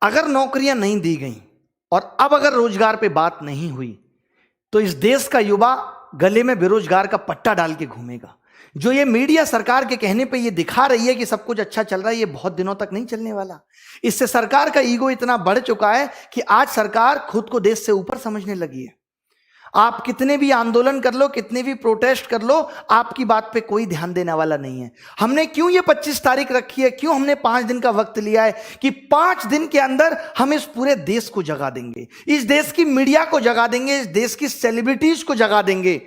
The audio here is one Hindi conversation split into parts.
अगर नौकरियां नहीं दी गई और अब अगर रोजगार पे बात नहीं हुई तो इस देश का युवा गले में बेरोजगार का पट्टा डाल के घूमेगा। जो ये मीडिया सरकार के कहने पे ये दिखा रही है कि सब कुछ अच्छा चल रहा है, ये बहुत दिनों तक नहीं चलने वाला। इससे सरकार का ईगो इतना बढ़ चुका है कि आज सरकार खुद को देश से ऊपर समझने लगी है। आप कितने भी आंदोलन कर लो, कितने भी प्रोटेस्ट कर लो, आपकी बात पे कोई ध्यान देने वाला नहीं है। हमने क्यों ये 25 तारीख रखी है, क्यों हमने 5 दिन का वक्त लिया है कि 5 दिन के अंदर हम इस पूरे देश को जगा देंगे, इस देश की मीडिया को जगा देंगे, इस देश की सेलिब्रिटीज को जगा देंगे।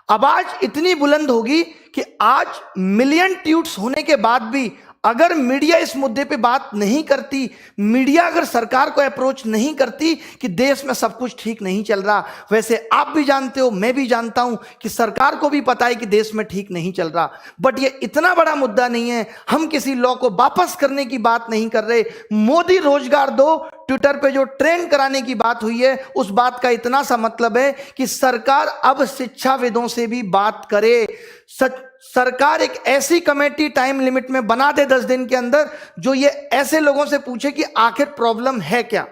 आवाज इतनी बुलंद होगी कि आज मिलियन ट्वीट्स होने के बाद भी अगर मीडिया इस मुद्दे पे बात नहीं करती, मीडिया अगर सरकार को अप्रोच नहीं करती कि देश में सब कुछ ठीक नहीं चल रहा, वैसे आप भी जानते हो, मैं भी जानता हूं कि सरकार को भी पता है कि देश में ठीक नहीं चल रहा, बट ये इतना बड़ा मुद्दा नहीं है। हम किसी लॉ को वापस करने की बात नहीं कर रहे। मोदी रोजगार दो ट्विटर पे जो ट्रेंड कराने की बात हुई है, उस बात का इतना सा मतलब है कि सरकार अब शिक्षाविदों से भी बात करे। सरकार एक ऐसी कमेटी टाइम लिमिट में बना दे 10 दिन के अंदर, जो ये ऐसे लोगों से पूछे कि आखिर प्रॉब्लम है क्या।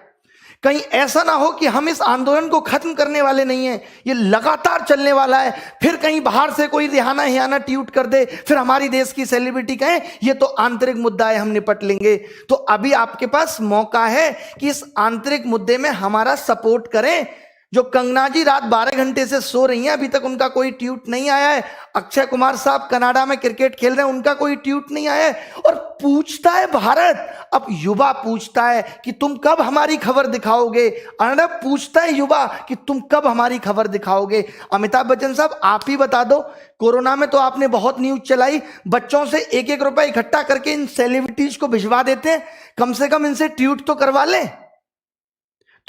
कहीं ऐसा ना हो कि हम इस आंदोलन को खत्म करने वाले नहीं है, ये लगातार चलने वाला है, फिर कहीं बाहर से कोई रिहाना हियाना ट्वीट कर दे, फिर हमारी देश की सेलिब्रिटी कहे ये तो आंतरिक मुद्दा है, हम निपट लेंगे। तो अभी आपके पास मौका है कि इस आंतरिक मुद्दे में हमारा सपोर्ट करें। जो कंगना जी रात 12 घंटे से सो रही हैं, अभी तक उनका कोई ट्वीट नहीं आया है। अक्षय कुमार साहब कनाडा में क्रिकेट खेल रहे हैं, उनका कोई ट्वीट नहीं आया है। और पूछता है भारत, अब युवा पूछता है कि तुम कब हमारी खबर दिखाओगे। अर्णब पूछता है युवा कि तुम कब हमारी खबर दिखाओगे। अमिताभ बच्चन साहब आप ही बता दो, कोरोना में तो आपने बहुत न्यूज चलाई, बच्चों से 1-1 रुपया इकट्ठा करके इन सेलिब्रिटीज को भिजवा देते हैं, कम से कम इनसे ट्वीट तो करवा लें।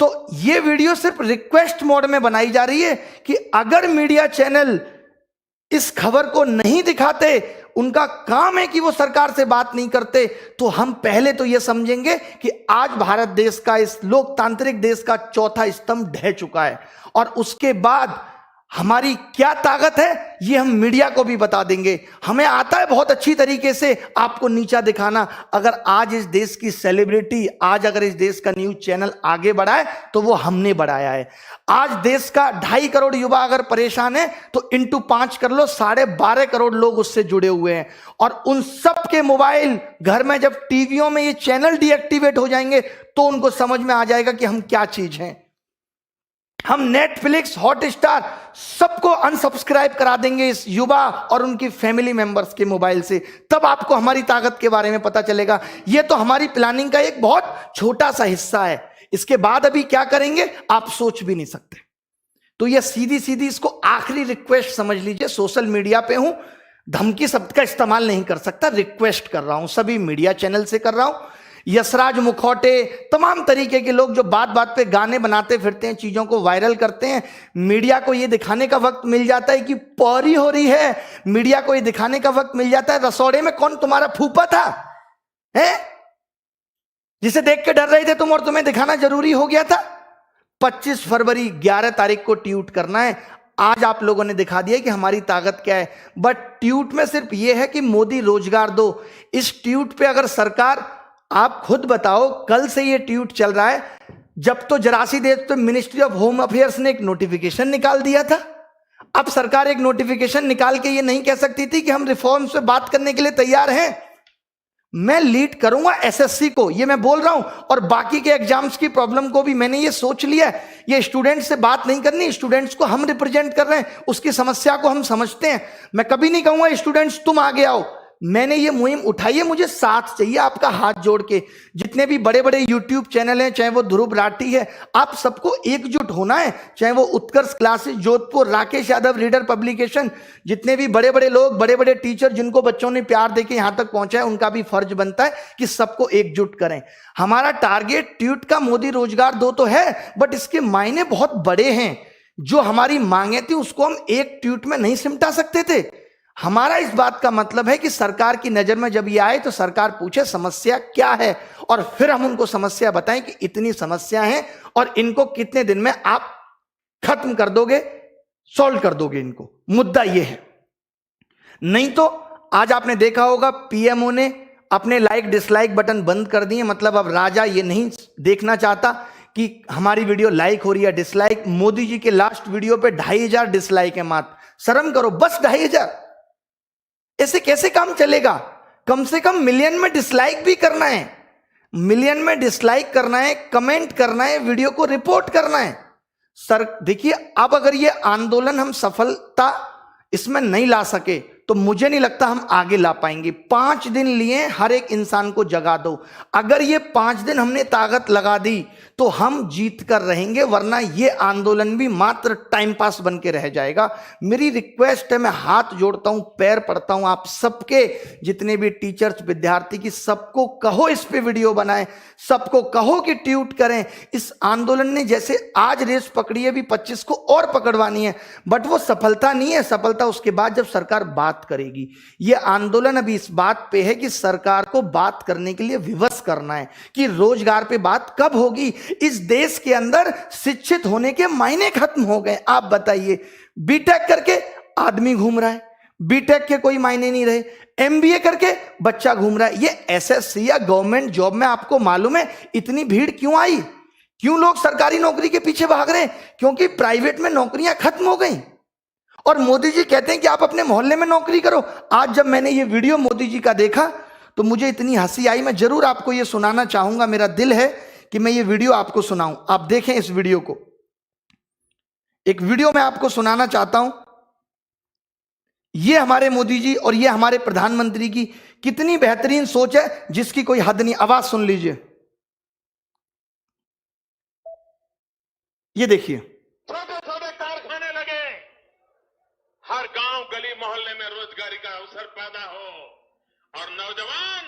तो ये वीडियो सिर्फ रिक्वेस्ट मोड में बनाई जा रही है कि अगर मीडिया चैनल इस खबर को नहीं दिखाते, उनका काम है कि वो सरकार से बात नहीं करते, तो हम पहले तो ये समझेंगे कि आज भारत देश का, इस लोकतांत्रिक देश का चौथा स्तंभ ढह चुका है। और उसके बाद हमारी क्या ताकत है ये हम मीडिया को भी बता देंगे। हमें आता है बहुत अच्छी तरीके से आपको नीचा दिखाना। अगर आज इस देश की सेलिब्रिटी, आज अगर इस देश का न्यूज चैनल आगे बढ़ा है तो वो हमने बढ़ाया है। आज देश का 2.5 करोड़ युवा अगर परेशान है तो इंटू 5 कर लो, 12.5 करोड़ लोग उससे जुड़े हुए हैं। और उन सब के मोबाइल घर में जब टीवियों में ये चैनल डीएक्टिवेट हो जाएंगे तो उनको समझ में आ जाएगा कि हम क्या चीज हैं। हम नेटफ्लिक्स, हॉटस्टार सबको अनसब्सक्राइब करा देंगे इस युवा और उनकी फैमिली मेंबर्स के मोबाइल से, तब आपको हमारी ताकत के बारे में पता चलेगा। यह तो हमारी प्लानिंग का एक बहुत छोटा सा हिस्सा है। इसके बाद अभी क्या करेंगे आप सोच भी नहीं सकते। तो यह सीधी सीधी इसको आखिरी रिक्वेस्ट समझ लीजिए। सोशल मीडिया पे हूं, धमकी शब्द का इस्तेमाल नहीं कर सकता, रिक्वेस्ट कर रहा हूं, सभी मीडिया चैनल से कर रहा हूं। यशराज मुखौटे, तमाम तरीके के लोग जो बात बात पे गाने बनाते फिरते हैं, चीजों को वायरल करते हैं, मीडिया को ये दिखाने का वक्त मिल जाता है कि पौरी हो रही है, मीडिया को ये दिखाने का वक्त मिल जाता है रसोड़े में कौन तुम्हारा फूफा था है, जिसे देख के डर रहे थे तुम और तुम्हें दिखाना जरूरी हो गया था। 25 फरवरी 11 तारीख को ट्वीट करना है। आज आप लोगों ने दिखा दिया कि हमारी ताकत क्या है। बट ट्वीट में सिर्फ यह है कि मोदी रोजगार दो। इस ट्वीट पे अगर सरकार, आप खुद बताओ, कल से ये ट्वीट चल रहा है, जब तो जरासी देश पे मिनिस्ट्री ऑफ होम अफेयर्स ने एक नोटिफिकेशन निकाल दिया था। अब सरकार एक नोटिफिकेशन निकाल के ये नहीं कह सकती थी कि हम रिफॉर्म्स पे बात करने के लिए तैयार हैं। मैं लीड करूंगा एसएससी को, ये मैं बोल रहा हूं, और बाकी के एग्जाम्स की प्रॉब्लम को भी मैंने ये सोच लिया है। ये स्टूडेंट्स से बात नहीं करनी, स्टूडेंट्स को हम रिप्रेजेंट कर रहे हैं, उसकी समस्या को हम समझते हैं। मैं कभी नहीं कहूंगा स्टूडेंट्स तुम आगे आओ। मैंने ये मुहिम उठाई है, मुझे साथ चाहिए आपका, हाथ जोड़ के। जितने भी बड़े बड़े यूट्यूब चैनल हैं, चाहे वो ध्रुव राठी है, आप सबको एकजुट होना है। चाहे वो Utkarsh classes Jodhpur, Rakesh Yadav reader publication, जितने भी बड़े बड़े लोग, बड़े बड़े टीचर जिनको बच्चों ने प्यार देके यहां तक पहुंचा है, उनका भी फर्ज बनता है कि सबको एकजुट करें। हमारा टारगेट ट्वीट का मोदी रोजगार दो तो है, बट इसके मायने बहुत बड़े हैं। जो हमारी मांगे थी उसको हम एक ट्वीट में नहीं सिमटा सकते थे। हमारा इस बात का मतलब है कि सरकार की नजर में जब ये आए तो सरकार पूछे समस्या क्या है, और फिर हम उनको समस्या बताएं कि इतनी समस्या है और इनको कितने दिन में आप खत्म कर दोगे, सॉल्व कर दोगे इनको। मुद्दा ये है। नहीं तो आज आपने देखा होगा पीएमओ ने अपने लाइक डिसलाइक बटन बंद कर दिए। मतलब अब राजा ये नहीं देखना चाहता कि हमारी वीडियो लाइक हो रही है डिसलाइक। मोदी जी के लास्ट वीडियो पे 2500 डिसलाइक है मात्र। शर्म करो, बस 2500। ऐसे कैसे काम चलेगा? कम से कम मिलियन में डिसलाइक भी करना है, मिलियन में डिसलाइक करना है, कमेंट करना है, वीडियो को रिपोर्ट करना है। सर देखिए, अब अगर ये आंदोलन हम सफलता इसमें नहीं ला सके तो मुझे नहीं लगता हम आगे ला पाएंगे। 5 दिन लिए, हर एक इंसान को जगा दो। अगर ये 5 दिन हमने ताकत लगा दी तो हम जीत कर रहेंगे, वरना ये आंदोलन भी मात्र टाइम पास बन के रह जाएगा। मेरी रिक्वेस्ट है, मैं हाथ जोड़ता हूं, पैर पड़ता हूं आप सबके, जितने भी टीचर्स विद्यार्थी की, सबको कहो इस पे वीडियो बनाएं, सबको कहो कि ट्वीट करें। इस आंदोलन ने जैसे आज रेस पकड़ी है, भी 25 को और पकड़वानी है, बट वो सफलता नहीं है। सफलता उसके बाद जब सरकार बात करेगी। यह आंदोलन अभी इस बात पे है कि सरकार को बात करने के लिए विवश करना है कि रोजगार पे बात कब होगी। इस देश के अंदर शिक्षित होने के मायने खत्म हो गए। आप बताइए, बीटेक करके आदमी घूम रहा है, बीटेक के कोई मायने नहीं रहे, एमबीए करके बच्चा घूम रहा है। ये एसएससी या गवर्नमेंट जॉब में आपको मालूम है इतनी भीड़ क्यों आई? क्यों लोग सरकारी नौकरी के पीछे भाग रहे हैं? क्योंकि प्राइवेट में नौकरियां खत्म हो गई और मोदी जी कहते हैं कि आप अपने मोहल्ले में नौकरी करो। आज जब मैंने ये वीडियो मोदी जी का देखा तो मुझे इतनी हंसी आई, मैं जरूर आपको ये सुनाना चाहूंगा। मेरा दिल है कि मैं ये वीडियो आपको सुनाऊं। आप देखें इस वीडियो को। एक वीडियो मैं आपको सुनाना चाहता हूं। ये हमारे मोदी जी और ये हमारे प्रधानमंत्री की कितनी बेहतरीन सोच है, जिसकी कोई हद नहीं। आवाज सुन लीजिए, ये देखिए। हर गांव गली मोहल्ले में रोजगारी का अवसर पैदा हो और नौजवान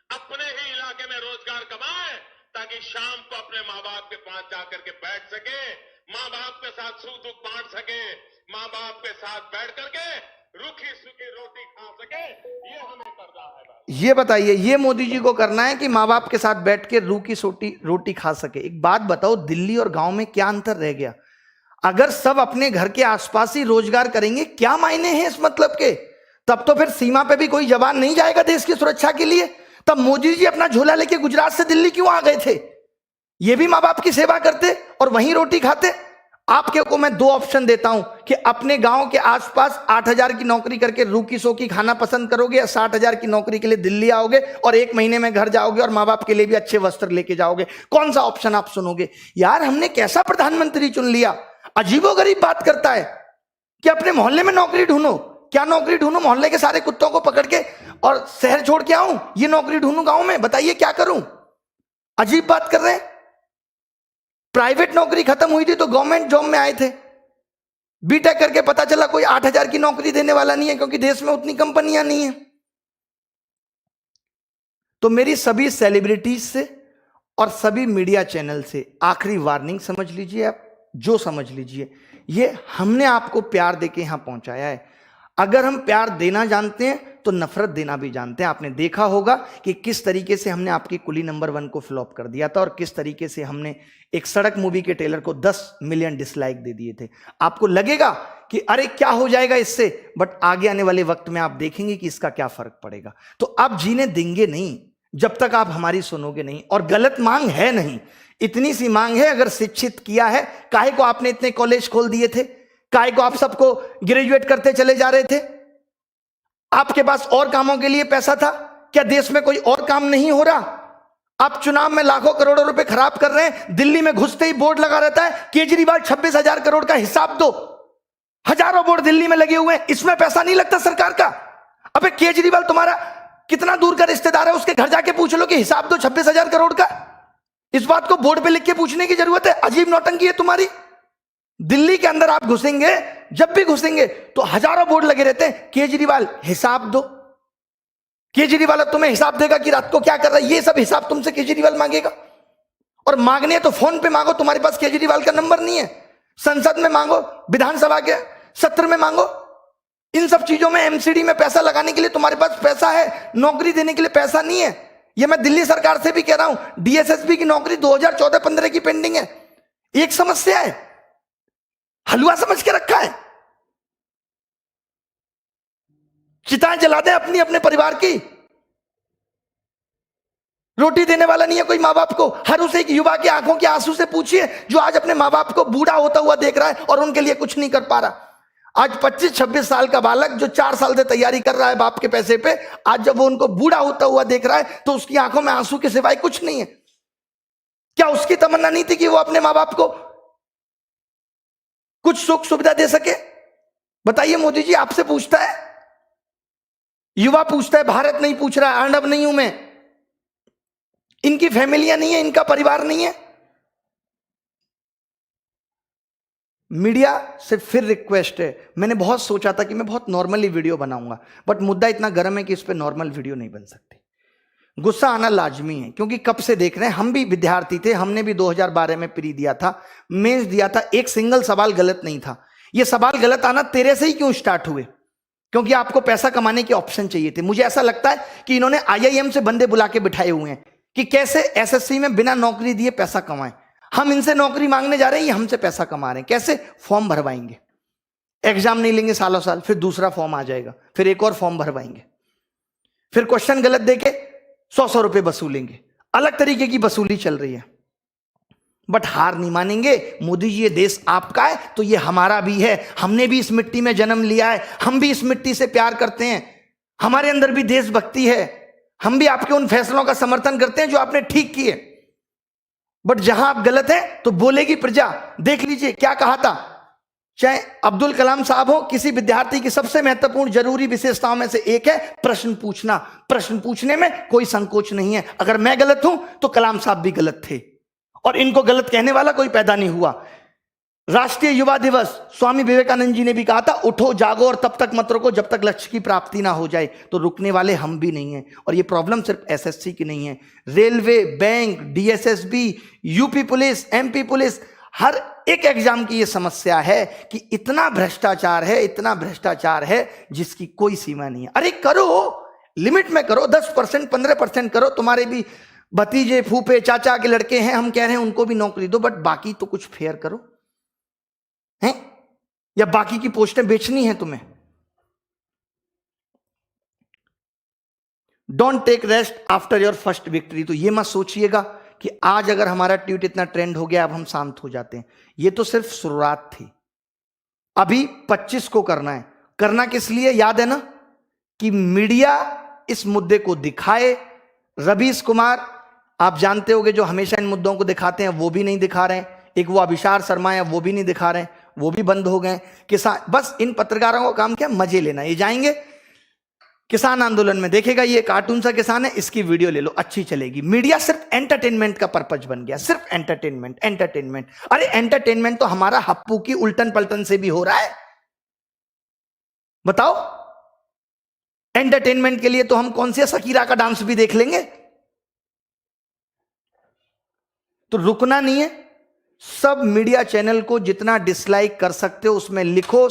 अपने ही इलाके में रोजगार कमाए, ताकि शाम को अपने माँ बाप के पास जाकर के बैठ सके, माँ बाप के साथ सुख दुख बांट सके, माँ बाप के साथ बैठ करके रूखी सूखी रोटी खा सके। ये हमें करना है भाई। ये बताइए, ये मोदी जी को करना है कि माँ बाप के साथ बैठ के रूखी रोटी खा सके। एक बात बताओ, दिल्ली और गांव में क्या अंतर रह गया? अगर सब अपने घर के आसपास ही रोजगार करेंगे, क्या मायने हैं इस मतलब के? तब तो फिर सीमा पे भी कोई जवान नहीं जाएगा देश की सुरक्षा के लिए। तब मोदी जी अपना झोला लेके गुजरात से दिल्ली क्यों आ गए थे? ये भी माँ बाप की सेवा करते और वहीं रोटी खाते। आपके को मैं 2 ऑप्शन देता हूं कि अपने गांव के आसपास 8000 की नौकरी करके रूखी सोखी खाना पसंद करोगे, या 60,000 की नौकरी के लिए दिल्ली आओगे और 1 महीने में घर जाओगे और माँ बाप के लिए भी अच्छे वस्त्र लेके जाओगे। कौन सा ऑप्शन आप सुनोगे? यार, हमने कैसा प्रधानमंत्री चुन लिया? अजीबोगरीब बात करता है कि अपने मोहल्ले में नौकरी ढूंढो। क्या नौकरी ढूंढो? मोहल्ले के सारे कुत्तों को पकड़ के और शहर छोड़ के आऊं? ये नौकरी ढूंढूं गांव में? बताइए क्या करूं? अजीब बात कर रहे हैं। प्राइवेट नौकरी खत्म हुई थी तो गवर्नमेंट जॉब में आए थे। बीटेक करके पता चला कोई 8000 की नौकरी देने वाला नहीं है, क्योंकि देश में उतनी कंपनियां नहीं है। तो मेरी सभी सेलिब्रिटीज से और सभी मीडिया चैनल से आखिरी वार्निंग समझ लीजिए, आप जो समझ लीजिए, ये हमने आपको प्यार देके यहां पहुंचाया है। अगर हम प्यार देना जानते हैं तो नफरत देना भी जानते हैं। आपने देखा होगा कि किस तरीके से हमने आपकी कुली नंबर 1 को फ्लॉप कर दिया था और किस तरीके से हमने एक सड़क मूवी के ट्रेलर को 10 मिलियन डिसलाइक दे दिए थे। आपको लगेगा कि अरे क्या हो जाएगा इससे, बट आगे आने वाले वक्त में आप देखेंगे कि इसका क्या फर्क पड़ेगा। तो आप जीने देंगे नहीं जब तक आप हमारी सुनोगे नहीं। और गलत मांग है नहीं, इतनी सी मांग है, अगर शिक्षित किया है, काहे को आपने इतने कॉलेज खोल दिए थे? काहे को आप सबको ग्रेजुएट करते चले जा रहे थे? आपके पास और कामों के लिए पैसा था क्या? देश में कोई और काम नहीं हो रहा? आप चुनाव में लाखों करोड़ों रुपए खराब कर रहे हैं। दिल्ली में घुसते ही बोर्ड लगा रहता है, केजरीवाल 26,000 करोड़ का हिसाब दो। हजारों बोर्ड दिल्ली में लगे हुए हैं, इसमें पैसा नहीं लगता सरकार का? अबे केजरीवाल तुम्हारा कितना दूर का रिश्तेदार है, उसके घर जाके पूछ लो कि हिसाब दो 26,000 करोड़ का। इस बात को बोर्ड पे लिख के पूछने की जरूरत है? अजीब नौटंकी है तुम्हारी। दिल्ली के अंदर आप घुसेंगे, जब भी घुसेंगे तो हजारों बोर्ड लगे रहते हैं, केजरीवाल हिसाब दो। केजरीवाल तुम्हें हिसाब देगा कि रात को क्या कर रहा है, ये सब हिसाब तुमसे केजरीवाल मांगेगा। और मांगने तो फोन पे मांगो, तुम्हारे पास केजरीवाल का नंबर नहीं है। संसद में मांगो, विधानसभा के सत्र में मांगो। इन सब चीजों में एमसीडी में पैसा लगाने के लिए तुम्हारे पास पैसा है, नौकरी देने के लिए पैसा नहीं है। ये मैं दिल्ली सरकार से भी कह रहा हूं, डीएसएसबी की नौकरी 2014-15 की पेंडिंग है। एक समस्या है, हलवा समझ के रखा है। चिताएं जला दें अपनी अपने परिवार की। रोटी देने वाला नहीं है कोई माँ बाप को। हर उस एक युवा के आंखों के आंसू से पूछिए जो आज अपने माँ बाप को बूढ़ा होता हुआ देख रहा है और उनके लिए कुछ नहीं कर पा रहा। आज 25-26 साल का बालक जो 4 साल से तैयारी कर रहा है बाप के पैसे पे, आज जब वो उनको बूढ़ा होता हुआ देख रहा है तो उसकी आंखों में आंसू के सिवाय कुछ नहीं है। क्या उसकी तमन्ना नहीं थी कि वो अपने माँ बाप को कुछ सुख सुविधा दे सके? बताइए मोदी जी, आपसे पूछता है, युवा पूछता है, भारत नहीं पूछ रहा है। अर्नब नहीं हूं मैं, इनकी फैमिलियां नहीं है, इनका परिवार नहीं है। मीडिया से फिर रिक्वेस्ट है, मैंने बहुत सोचा था कि मैं बहुत नॉर्मली वीडियो बनाऊंगा, बट मुद्दा इतना गर्म है कि इस पे नॉर्मल वीडियो नहीं बन सकती। गुस्सा आना लाजमी है क्योंकि कब से देख रहे हैं, हम भी विद्यार्थी थे, हमने भी 2012 में प्री दिया था, मेंस दिया था, एक सिंगल सवाल गलत नहीं था। ये सवाल गलत आना तेरे से ही क्यों स्टार्ट हुए? क्योंकि आपको पैसा कमाने के ऑप्शन चाहिए थे। मुझे ऐसा लगता है कि इन्होंने IIM से बंदे बुला के बिठाए हुए हैं कि कैसे SSC में बिना नौकरी दिए पैसा कमाएं। हम इनसे नौकरी मांगने जा रहे हैं, ये हमसे पैसा कमा रहे हैं। कैसे? फॉर्म भरवाएंगे, एग्जाम नहीं लेंगे सालों साल, फिर दूसरा फॉर्म आ जाएगा, फिर एक और फॉर्म भरवाएंगे, फिर क्वेश्चन गलत देके 100 रुपए वसूलेंगे। अलग तरीके की वसूली चल रही है, बट हार नहीं मानेंगे। मोदी जी, ये देश आपका है तो ये हमारा भी है, हमने भी इस मिट्टी में जन्म लिया है, हम भी इस मिट्टी से प्यार करते हैं, हमारे अंदर भी देशभक्ति है, हम भी आपके उन फैसलों का समर्थन करते हैं जो आपने ठीक किए। बट जहां आप गलत हैं तो बोलेगी प्रजा। देख लीजिए क्या कहा था, चाहे अब्दुल कलाम साहब हो, किसी विद्यार्थी की सबसे महत्वपूर्ण जरूरी विशेषताओं में से एक है प्रश्न पूछना। प्रश्न पूछने में कोई संकोच नहीं है। अगर मैं गलत हूं तो कलाम साहब भी गलत थे और इनको गलत कहने वाला कोई पैदा नहीं हुआ। राष्ट्रीय युवा दिवस, स्वामी विवेकानंद जी ने भी कहा था, उठो जागो और तब तक मत रुको जब तक लक्ष्य की प्राप्ति ना हो जाए। तो रुकने वाले हम भी नहीं हैं। और ये प्रॉब्लम सिर्फ SSC की नहीं है, railway, bank, DSSB, UP police, MP police, हर एक एग्जाम की ये समस्या है कि इतना भ्रष्टाचार है, इतना भ्रष्टाचार है जिसकी कोई सीमा नहीं है। अरे करो, लिमिट में करो, 10% 15% करो। तुम्हारे भी भतीजे, फूफे, चाचा के लड़के हैं, हम कह रहे हैं उनको भी नौकरी दो, बट बाकी तो कुछ फेयर करो हैं? या बाकी की पोस्टें बेचनी है तुम्हें? Don't take rest after your first victory. तो ये मत सोचिएगा कि आज अगर हमारा ट्वीट इतना ट्रेंड हो गया अब हम शांत हो जाते हैं। ये तो सिर्फ शुरुआत थी, अभी 25 को करना है। करना किस लिए याद है ना, कि मीडिया इस मुद्दे को दिखाए। रवीश कुमार आप जानते होंगे जो हमेशा इन मुद्दों को दिखाते हैं, वो भी नहीं दिखा रहे हैं। एक वो अभिसार शर्मा है, वो भी नहीं दिखा रहे हैं, वो भी बंद हो गए। किसान, बस इन पत्रकारों का काम क्या, मजे लेना। ये जाएंगे किसान आंदोलन में, देखेगा ये कार्टून सा किसान है, इसकी वीडियो ले लो, अच्छी चलेगी। मीडिया सिर्फ एंटरटेनमेंट का पर्पज बन गया, सिर्फ एंटरटेनमेंट, एंटरटेनमेंट। अरे एंटरटेनमेंट तो हमारा हप्पू की उल्टन पलटन से भी हो रहा है। बताओ, एंटरटेनमेंट के लिए तो हम कौन सी शकीरा का डांस भी देख लेंगे। तो रुकना नहीं है। सब मीडिया चैनल को जितना डिसलाइक कर सकते हो उसमें लिखो।